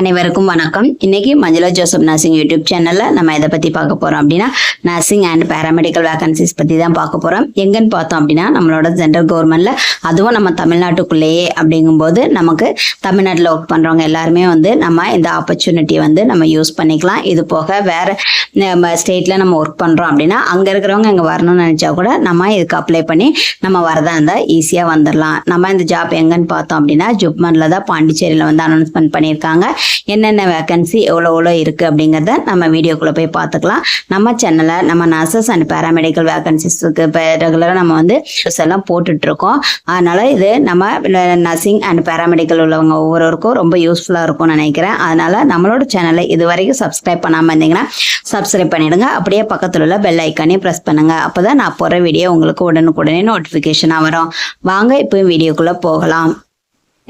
அனைவருக்கும் வணக்கம். இன்னைக்கு மஞ்சுளா ஜோசப் நர்சிங் யூடியூப் சேனல்ல நம்ம எதை பத்தி பார்க்க போறோம் அப்படின்னா நர்சிங் அண்ட் பேராமெடிக்கல் வேகன்சிஸ் பத்தி தான் பார்க்க போறோம். எங்கன்னு பார்த்தோம் அப்படின்னா நம்மளோட சென்ட்ரல் கவர்மெண்ட்ல, அதுவும் நம்ம தமிழ்நாட்டுக்குள்ளேயே அப்படிங்கும்போது நமக்கு தமிழ்நாட்டில் ஒர்க் பண்றவங்க எல்லாருமே நம்ம இந்த ஆப்பர்ச்சுனிட்டி நம்ம யூஸ் பண்ணிக்கலாம். இது போக வேற ஸ்டேட்ல நம்ம ஒர்க் பண்றோம் அப்படின்னா அங்க இருக்கிறவங்க இங்க வரணும்னு நினைச்சா கூட நம்ம இதுக்கு அப்ளை பண்ணி நம்ம வரதா இருந்தா ஈஸியா வந்துடலாம். நம்ம இந்த ஜாப் எங்கன்னு பார்த்தோம் அப்படின்னா ஜுப்மன்ல தான் பாண்டிச்சேரியில அனௌன்ஸ்மெண்ட் பண்ணியிருக்காங்க. என்னென்ன வேகன்சி எவ்வளோ இருக்கு அப்படிங்கிறத நம்ம வீடியோக்குள்ள போய் பார்த்துக்கலாம். நம்ம சேனல்ல நம்ம நர்சஸ் அண்ட் பேராமெடிக்கல் வேகன்சிஸ்க்கு ரெகுலராக நம்ம எல்லாம் போட்டுட்டு இருக்கோம். அதனால இது நம்ம நர்சிங் அண்ட் பேராமெடிக்கல் உள்ளவங்க ஒவ்வொருவருக்கும் ரொம்ப யூஸ்ஃபுல்லா இருக்கும்னு நினைக்கிறேன். அதனால நம்மளோட சேனலை இது வரைக்கும் சப்ஸ்கிரைப் பண்ணாம இருந்தீங்கன்னா சப்ஸ்கிரைப் பண்ணிடுங்க. அப்படியே பக்கத்தில் உள்ள பெல் ஐக்கானையும் ப்ரெஸ் பண்ணுங்க. அப்போதான் நான் போற வீடியோ உங்களுக்கு உடனுக்குடனே நோட்டிஃபிகேஷனா வரும். வாங்க இப்போ வீடியோக்குள்ள போகலாம்.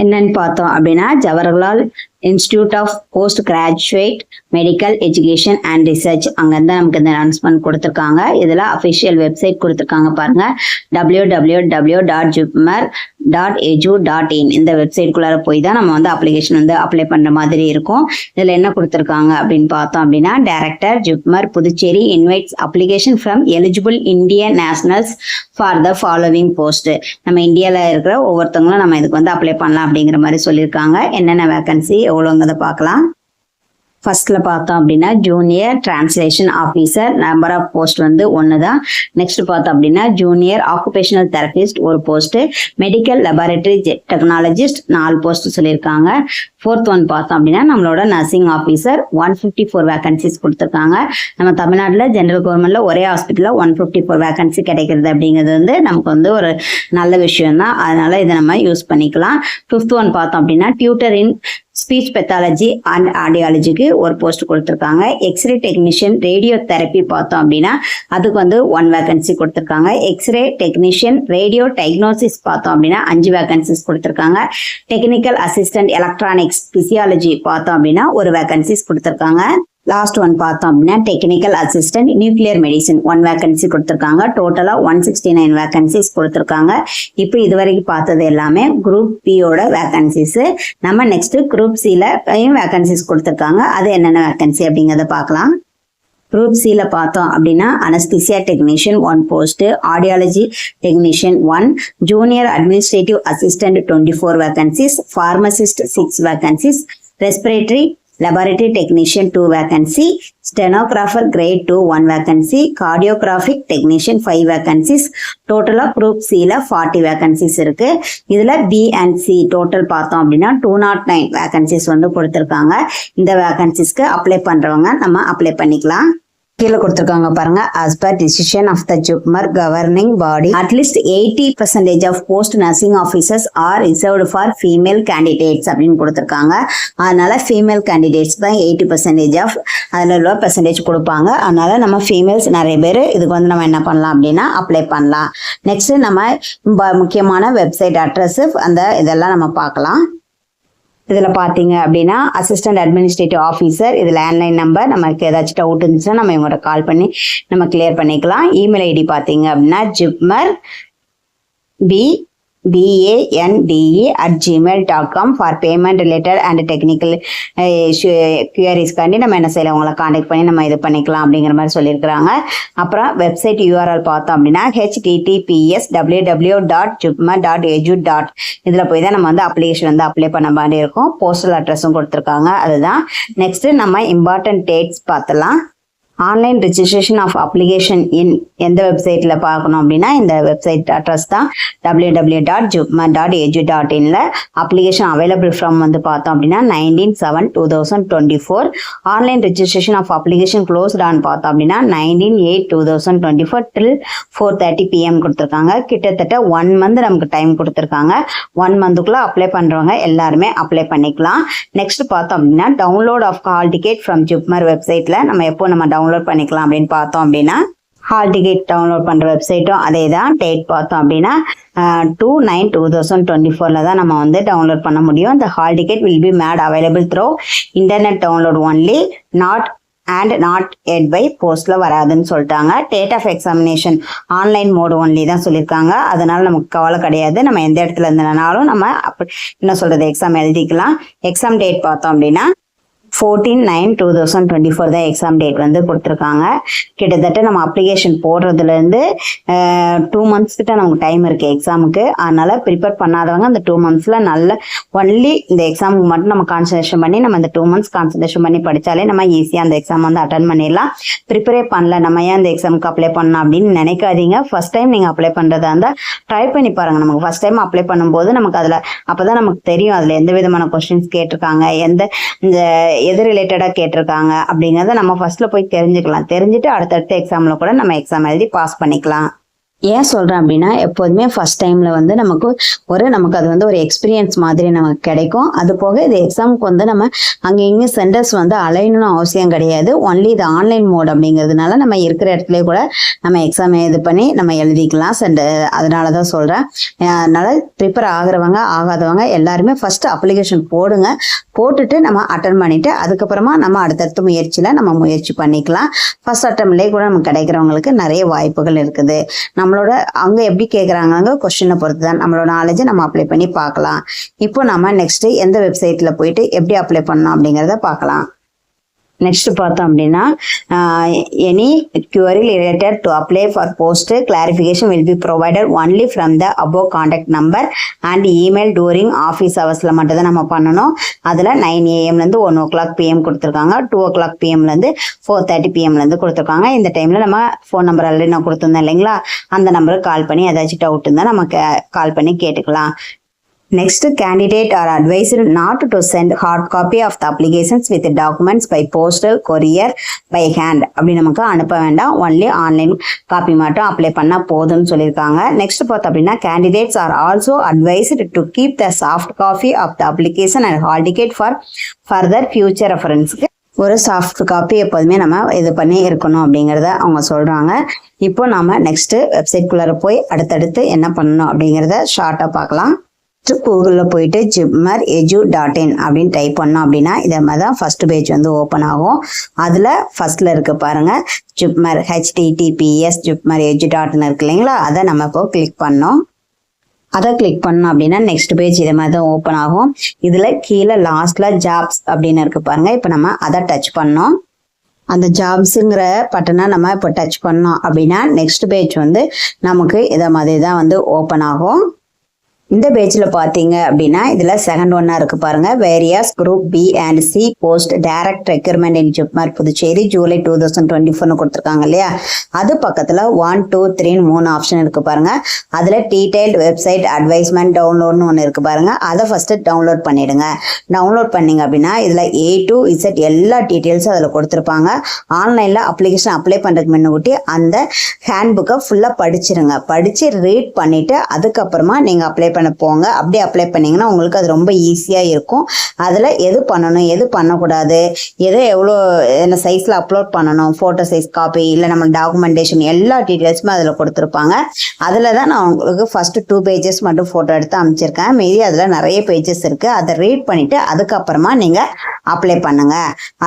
என்னன்னு பார்த்தோம் அப்படின்னா Jawaharlal institute of post graduate medical education and research அங்கேருந்து நமக்கு இந்த அனௌன்ஸ்மெண்ட் கொடுத்துருக்காங்க. இதில் அஃபிஷியல் வெப்சைட் கொடுத்துருக்காங்க பாருங்க, www.jupmer.edu.in. இந்த வெப்சைட்குள்ளார போய் தான் நம்ம அப்ளிகேஷன் அப்ளை பண்ணுற மாதிரி இருக்கும். இதில் என்ன கொடுத்துருக்காங்க அப்படின்னு பார்த்தோம் அப்படின்னா director JIPMER Puducherry invites application from eligible Indian nationals for the following post. நம்ம இந்தியாவில் இருக்கிற ஒவ்வொருத்தவங்களும் நம்ம இதுக்கு அப்ளை பண்ணலாம் அப்படிங்கிற மாதிரி சொல்லியிருக்காங்க. என்னென்ன வேகன்சி எவ்வளோங்கிறத பார்க்கலாம். ஃபர்ஸ்ட்ல பார்த்தோம் அப்படின்னா junior translation officer, number of post 1 தான். நெக்ஸ்ட் பார்த்தோம் அப்படின்னா ஜூனியர் ஆக்குபேஷனல் தெரபிஸ்ட் ஒரு post, medical laboratory technologist 4 post சொல்லியிருக்காங்க. ஃபோர்த் ஒன் பார்த்தோம் அப்படின்னா நம்மளோட நர்சிங் ஆஃபீஸர் 154 வேகன்சிஸ் கொடுத்துருக்காங்க. நம்ம தமிழ்நாட்டில் ஜென்ரல் கவர்மெண்ட்ல ஒரே ஹாஸ்பிட்டலில் 154 வேகன்சி கிடைக்கிறது அப்படிங்கிறது நமக்கு ஒரு நல்ல விஷயம் தான். அதனால இதை நம்ம யூஸ் பண்ணிக்கலாம். ஃபிஃப்த் ஒன் பார்த்தோம் அப்படின்னா tutor in speech pathology and ஆடியாலஜிக்கு ஒரு போஸ்ட் கொடுத்துருக்காங்க. எக்ஸ்ரே டெக்னீஷியன் ரேடியோ தெரப்பி பார்த்தோம் அப்படின்னா அதுக்கு 1 வேகன்சி கொடுத்துருக்காங்க. எக்ஸ்ரே டெக்னீஷியன் ரேடியோ டயக்னோசிஸ் பார்த்தோம் அப்படின்னா 5 வேகன்சிஸ் கொடுத்துருக்காங்க. டெக்னிக்கல் அசிஸ்டன்ட் எலக்ட்ரானிக்ஸ் பிசியாலஜி பார்த்தோம் அப்படின்னா 1 வேகன்சிஸ் கொடுத்துருக்காங்க. லாஸ்ட் ஒன் பார்த்தோம் அப்படின்னா technical assistant nuclear medicine 1 vacancy கொடுத்துருக்காங்க. டோட்டலா 169 வேகன்சிஸ் கொடுத்துருக்காங்க. இப்போ இது வரைக்கும் பார்த்தது எல்லாமே குரூப் பியோட வேகன்சிஸ். நம்ம நெக்ஸ்ட் குரூப் சில வேகன்சிஸ் கொடுத்துருக்காங்க. அது என்னென்ன வேகன்சி அப்படிங்கிறத பார்க்கலாம். குரூப் சில பார்த்தோம் அப்படின்னா anaesthesia technician 1 post, audiology technician 1, junior administrative assistant 24 vacancies, pharmacist 6 vacancies, respiratory laboratory technician 2 vacancy, stenographer grade 2 1 vacancy, cardiographic technician 5 vacancies. total group C ல 40 vacancies இருக்கு. இதுல B and C total பார்த்தோம் அப்படின்னா 209 vacancies கொடுத்திருக்காங்க. இந்த vacanciesக்கு அப்ளை பண்றவங்க நம்ம apply பண்ணிக்கலாம். கீழே கொடுத்துருக்காங்க பாருங்க, as per decision of the Jupmer governing body at least 80% of post nursing officers are reserved for female candidates அப்படின்னு கொடுத்துருக்காங்க. அதனால ஃபீமேல் கேண்டிடேட்ஸ் தான் 80% ஆஃப் அதில் உள்ள பெர்சன்டேஜ் கொடுப்பாங்க. அதனால நம்ம ஃபீமேல்ஸ் நிறைய பேர் இதுக்கு நம்ம என்ன பண்ணலாம் அப்படின்னா அப்ளை பண்ணலாம். நெக்ஸ்ட் நம்ம முக்கியமான வெப்சைட் அட்ரஸ் அந்த இதெல்லாம் நம்ம பார்க்கலாம். இதில் பார்த்தீங்க அப்படின்னா அசிஸ்டன்ட் அட்மினிஸ்ட்ரேட்டிவ் ஆஃபீஸர், இது லேண்ட்லைன் நம்பர். நமக்கு ஏதாச்சும் டவுட் இருந்துச்சுன்னா நம்ம இவங்கள்ட்ட கால் பண்ணி நம்ம கிளியர் பண்ணிக்கலாம். இமெயில் ஐடி பார்த்தீங்க அப்படின்னா jupmer BANDE@gmail.com for payment related and technical குயரிஸ்க்காண்டி நம்ம என்ன செய்யலாம், உங்களை கான்டாக்ட் பண்ணி நம்ம இது பண்ணிக்கலாம் அப்படிங்கிற மாதிரி சொல்லியிருக்கிறாங்க. அப்புறம் வெப்சைட் யூஆர்எல் பார்த்தோம் அப்படின்னா https://www.jupmer.edu. இதில் போய் தான் நம்ம அப்ளிகேஷன் அப்ளை பண்ண மாதிரி இருக்கும். போஸ்டல் அட்ரஸும் கொடுத்துருக்காங்க. அதுதான் நெக்ஸ்ட் நம்ம இம்பார்ட்டன்ட் டேட்ஸ் பார்த்தலாம். ஆன்லைன் ரெஜிஸ்ட்ரேஷன் ஆஃப் அப்ளிகேஷன் எந்த வெப்சைட்ல பார்க்கணும் அப்படின்னா இந்த வெப்சைட் அட்ரஸ் தான் www.jupmer.edu.in. அப்ளிகேஷன் அவைலபிள் ஃப்ரம் பார்த்தோம் அப்படின்னா 19/7/2024. Online registration of application closed on பார்த்தோம் அப்படின்னா 19/8/2024 till 4:30 PM கொடுத்துருக்காங்க. கிட்டத்தட்ட 1 மந்த் நமக்கு டைம் கொடுத்துருக்காங்க. 1 மந்த்துக்குள்ள அப்ளை பண்றவங்க எல்லாருமே அப்ளை பண்ணிக்கலாம். நெக்ஸ்ட் பார்த்தோம் அப்படின்னா download of hall ticket from JIPMER வெப்சைட்ல நம்ம எப்போ நம்ம டவுன்லோட் பண்ணிக்கலாம் அப்படின்னு பார்த்தோம் அப்படின்னா ஹால் டிக்கெட் டவுன்லோட் பண்ற வெப்சைட்டும் அதே தான். டேட் பார்த்தோம் அப்படின்னா 2/9/2024 தான் நம்ம டவுன்லோட் பண்ண முடியும். இந்த hall ticket will be made available through internet download only, not and not at by போஸ்ட்ல வராதுன்னு சொல்லிட்டாங்க. Date of examination online mode only தான் சொல்லியிருக்காங்க. அதனால நமக்கு கவலை கிடையாது. நம்ம எந்த இடத்துல இருந்தனாலும் நம்ம என்ன சொல்றது எக்ஸாம் எழுதிக்கலாம். எக்ஸாம் டேட் பார்த்தோம் அப்படின்னா 14/9/2024 தான் எக்ஸாம் டேட் வந்து கொடுத்துருக்காங்க. கிட்டத்தட்ட நம்ம அப்ளிகேஷன் போடுறதுலேருந்து 2 months கிட்ட நமக்கு டைம் இருக்குது எக்ஸாமுக்கு. அதனால் ப்ரிப்பேர் பண்ணாதவங்க அந்த 2 monthsல நல்ல ஒன்லி இந்த எக்ஸாமுக்கு மட்டும் நம்ம கான்சன்ட்ரேஷன் பண்ணி நம்ம இந்த 2 months கான்சன்ட்ரேஷன் பண்ணி படித்தாலே நம்ம ஈஸியாக அந்த எக்ஸாம் வந்து அட்டன் பண்ணிடலாம். ப்ரிப்பரே பண்ணல நம்ம ஏன் இந்த எக்ஸாமுக்கு அப்ளை பண்ணலாம் அப்படின்னு நினைக்காதீங்க. ஃபர்ஸ்ட் டைம் நீங்கள் அப்ளை பண்ணுறதா இருந்தால் ட்ரை பண்ணி பாருங்கள். நமக்கு ஃபர்ஸ்ட் டைம் அப்ளை பண்ணும்போது நமக்கு அதில் அப்போ தான் நமக்கு தெரியும் அதில் எந்த விதமான கொஸ்டின்ஸ் கேட்டிருக்காங்க, இந்த எது ரிலேட்டடாக கேட்டிருக்காங்க அப்படிங்கிறத நம்ம ஃபர்ஸ்ட்ல போய் தெரிஞ்சுக்கலாம். தெரிஞ்சுட்டு அடுத்தடுத்த எக்ஸாமில் கூட நம்ம எக்ஸாம் எழுதி பாஸ் பண்ணிக்கலாம். ஏன் சொல்கிறேன் அப்படின்னா எப்போதுமே ஃபர்ஸ்ட் டைமில் வந்து நமக்கு அது வந்து ஒரு எக்ஸ்பீரியன்ஸ் மாதிரி நமக்கு கிடைக்கும். அது போக இது எக்ஸாமுக்கு வந்து நம்ம அங்கே இங்கேயும் சென்டர்ஸ் வந்து அலையணும்னு அவசியம் கிடையாது. ஒன்லி இது ஆன்லைன் மோட் அப்படிங்கிறதுனால நம்ம இருக்கிற இடத்துல கூட நம்ம எக்ஸாம் இது பண்ணி நம்ம எழுதிக்கலாம். அதனால தான் சொல்கிறேன். அதனால ப்ரிப்பேர் ஆகிறவங்க ஆகாதவங்க எல்லாருமே ஃபர்ஸ்ட் அப்ளிகேஷன் போடுங்க. போட்டுட்டு நம்ம அட்டன் பண்ணிட்டு அதுக்கப்புறமா நம்ம அடுத்தடுத்த முயற்சியில் நம்ம முயற்சி பண்ணிக்கலாம். ஃபர்ஸ்ட் அட்டம்லேயே கூட நமக்கு கிடைக்கிறவங்களுக்கு நிறைய வாய்ப்புகள் இருக்குது. நம்மளோட அவங்க எப்படி கேட்குறாங்க கொஸ்டினை பொறுத்து தான் நம்மளோட நாலேஜை நம்ம அப்ளை பண்ணி பார்க்கலாம். இப்போ நம்ம நெக்ஸ்ட் எந்த வெப்சைட்டில் போயிட்டு எப்படி அப்ளை பண்ணணும் அப்படிங்கிறத பார்க்கலாம். நெக்ஸ்ட் பார்த்தோம் அப்படின்னா any query related to apply for post clarification will be provided only from the above contact number and email during office hoursல மட்டும் தான் நம்ம பண்ணணும். அதில் 9 AM - 1 o'clock PM கொடுத்துருக்காங்க. 2 o'clock PM 4:30 PM கொடுத்துருக்காங்க. இந்த டைமில் நம்ம ஃபோன் நம்பர் ஆல்ரெடி நான் கொடுத்துருந்தேன் இல்லைங்களா, அந்த நம்பருக்கு கால் பண்ணி ஏதாச்சும் டவுட் இருந்தால் நம்ம கால் பண்ணி கேட்டுக்கலாம். Next, candidate are advised not to send hard copy of the applications with the documents by postal, courier, by hand. அப்படி நமக்கு அனுப்ப வேண்டாம். ஒன்லி ஆன்லைன் காப்பி மட்டும் அப்ளை பண்ணால் போதும்னு சொல்லியிருக்காங்க. நெக்ஸ்ட் பார்த்தோம் அப்படின்னா candidates are also advised to keep the soft copy of the application and hall ticket for further future reference. ஒரு சாஃப்ட் காப்பி எப்போதுமே நம்ம இது பண்ணி இருக்கணும் அப்படிங்கிறத அவங்க சொல்கிறாங்க. இப்போ நம்ம நெக்ஸ்ட் வெப்சைட்குள்ளார போய் அடுத்தடுத்து என்ன பண்ணணும் அப்படிங்கிறத ஷார்ட்டாக பார்க்கலாம். கூகுளில் போயிட்டு jupmeredu.in அப்படின்னு டைப் பண்ணோம் அப்படின்னா இதை மாதிரி தான் ஃபர்ஸ்ட் பேஜ் வந்து ஓப்பன் ஆகும். அதில் ஃபர்ஸ்ட்ல இருக்க பாருங்க ஜுப்மர் https jupmeredu.in இருக்கு இல்லைங்களா, அதை நம்ம இப்போ கிளிக் பண்ணோம். அதை கிளிக் பண்ணோம் அப்படின்னா நெக்ஸ்ட் பேஜ் இதை மாதிரி தான் ஓப்பன் ஆகும். இதில் கீழே லாஸ்ட்ல ஜாப்ஸ் அப்படின்னு இருக்கு பாருங்க. இப்போ நம்ம அதை டச் பண்ணோம். அந்த ஜாப்ஸுங்கிற பட்டனை நம்ம இப்போ டச் பண்ணோம் அப்படின்னா நெக்ஸ்ட் பேஜ் வந்து நமக்கு இதை மாதிரி தான் வந்து ஓப்பன் ஆகும். இந்த பேஜில் பார்த்தீங்க அப்படின்னா இதில் செகண்ட் ஒன்னாக இருக்கு பாருங்க, various group B and C post direct recruitment in JIPMER Puducherry July 2024 கொடுத்துருக்காங்க இல்லையா, அது பக்கத்தில் 1, 2, 3 3 ஆப்ஷன் இருக்கு பாருங்க. அதில் டீடைல்டு வெப்சைட் அட்வைஸ்மெண்ட் டவுன்லோட்னு ஒன்று இருக்கு பாருங்க. அதை ஃபர்ஸ்ட் டவுன்லோட் பண்ணிடுங்க. டவுன்லோட் பண்ணீங்க அப்படின்னா இதில் A to Z எல்லா டீட்டெயில்ஸும் அதில் கொடுத்துருப்பாங்க. ஆன்லைனில் அப்ளிகேஷன் அப்ளை பண்ணுறதுக்கு முன்னாடி அந்த ஹேண்ட் புக்கை ஃபுல்லாக படிச்சிருங்க. படித்து ரீட் பண்ணிவிட்டு அதுக்கப்புறமா நீங்கள் அப்ளை போங்க. அப்படி அப்ளை பண்ணீங்கன்னா உங்களுக்கு அது ரொம்ப ஈஸியாக இருக்கும். அதில் எது பண்ணணும் எது பண்ணக்கூடாது, எதை எவ்வளோ என்ன சைஸில் அப்லோட் பண்ணணும், ஃபோட்டோ சைஸ் காப்பி இல்லை நம்ம டாக்குமெண்டேஷன் எல்லா டீட்டெயில்ஸுமே அதில் கொடுத்துருப்பாங்க. அதில் தான் நான் உங்களுக்கு ஃபர்ஸ்ட் 2 pages மட்டும் ஃபோட்டோ எடுத்து அமைச்சிருக்கேன். மீதி அதில் நிறைய பேஜஸ் இருக்குது. அதை ரீட் பண்ணிவிட்டு அதுக்கப்புறமா நீங்கள் அப்ளை பண்ணுங்க.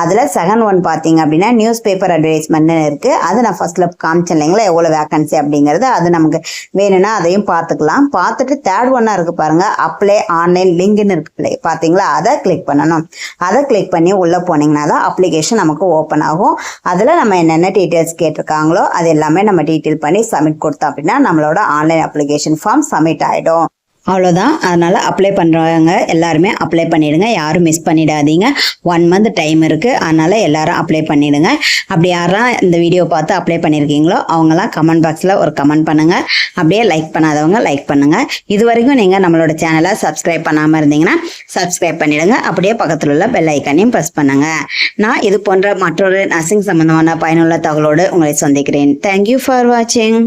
அதில் செகண்ட் ஒன் பார்த்தீங்க அப்படின்னா நியூஸ் பேப்பர் அட்வர்டைஸ்மெண்ட்னு இருக்குது. அது நான் ஃபர்ஸ்ட்ல காமிச்சேன் இல்லைங்களா எவ்வளோ வேகன்சி அப்படிங்கிறது. அது நமக்கு வேணும்னா அதையும் பார்த்துக்கலாம். பார்த்துட்டு தேர்ட் ஒன் இருக்கு பாருங்க, அப்ளை ஆன்லைன் லிங்க்னு இருக்கு பாத்தீங்களா, அதை கிளிக் பண்ணணும். அதை கிளிக் பண்ணி உள்ள போனீங்கன்னா தான் அப்ளிகேஷன் நமக்கு ஓப்பன் ஆகும். அதுல நம்ம என்னென்ன டீடைல்ஸ் கேட்டிருக்காங்களோ அது எல்லாமே நம்ம டீடைல் பண்ணி சப்மிட் கொடுத்தோம் அப்படின்னா நம்மளோட ஆன்லைன் அப்ளிகேஷன் ஃபார்ம் சப்மிட் ஆயிடும். அவ்வளோதான். அதனால் அப்ளை பண்ணுறவங்க எல்லாருமே அப்ளை பண்ணிவிடுங்க. யாரும் மிஸ் பண்ணிடாதீங்க. 1 month டைம் இருக்குது. அதனால் எல்லாரும் அப்ளை பண்ணிவிடுங்க. அப்படி யாரெல்லாம் இந்த வீடியோ பார்த்து அப்ளை பண்ணியிருக்கீங்களோ அவங்களாம் கமெண்ட் பாக்ஸில் ஒரு கமெண்ட் பண்ணுங்கள். அப்படியே லைக் பண்ணாதவங்க லைக் பண்ணுங்கள். இது வரைக்கும் நீங்கள் நம்மளோட சேனலை சப்ஸ்கிரைப் பண்ணாமல் இருந்தீங்கன்னா சப்ஸ்கிரைப் பண்ணிவிடுங்க. அப்படியே பக்கத்தில் உள்ள பெல் ஐக்கானையும் ப்ரெஸ் பண்ணுங்கள். நான் இது போன்ற மற்றொரு நர்சிங் சம்பந்தமான பயனுள்ள தகவலோடு உங்களை சந்திக்கிறேன். தேங்க்யூ ஃபார் வாட்சிங்.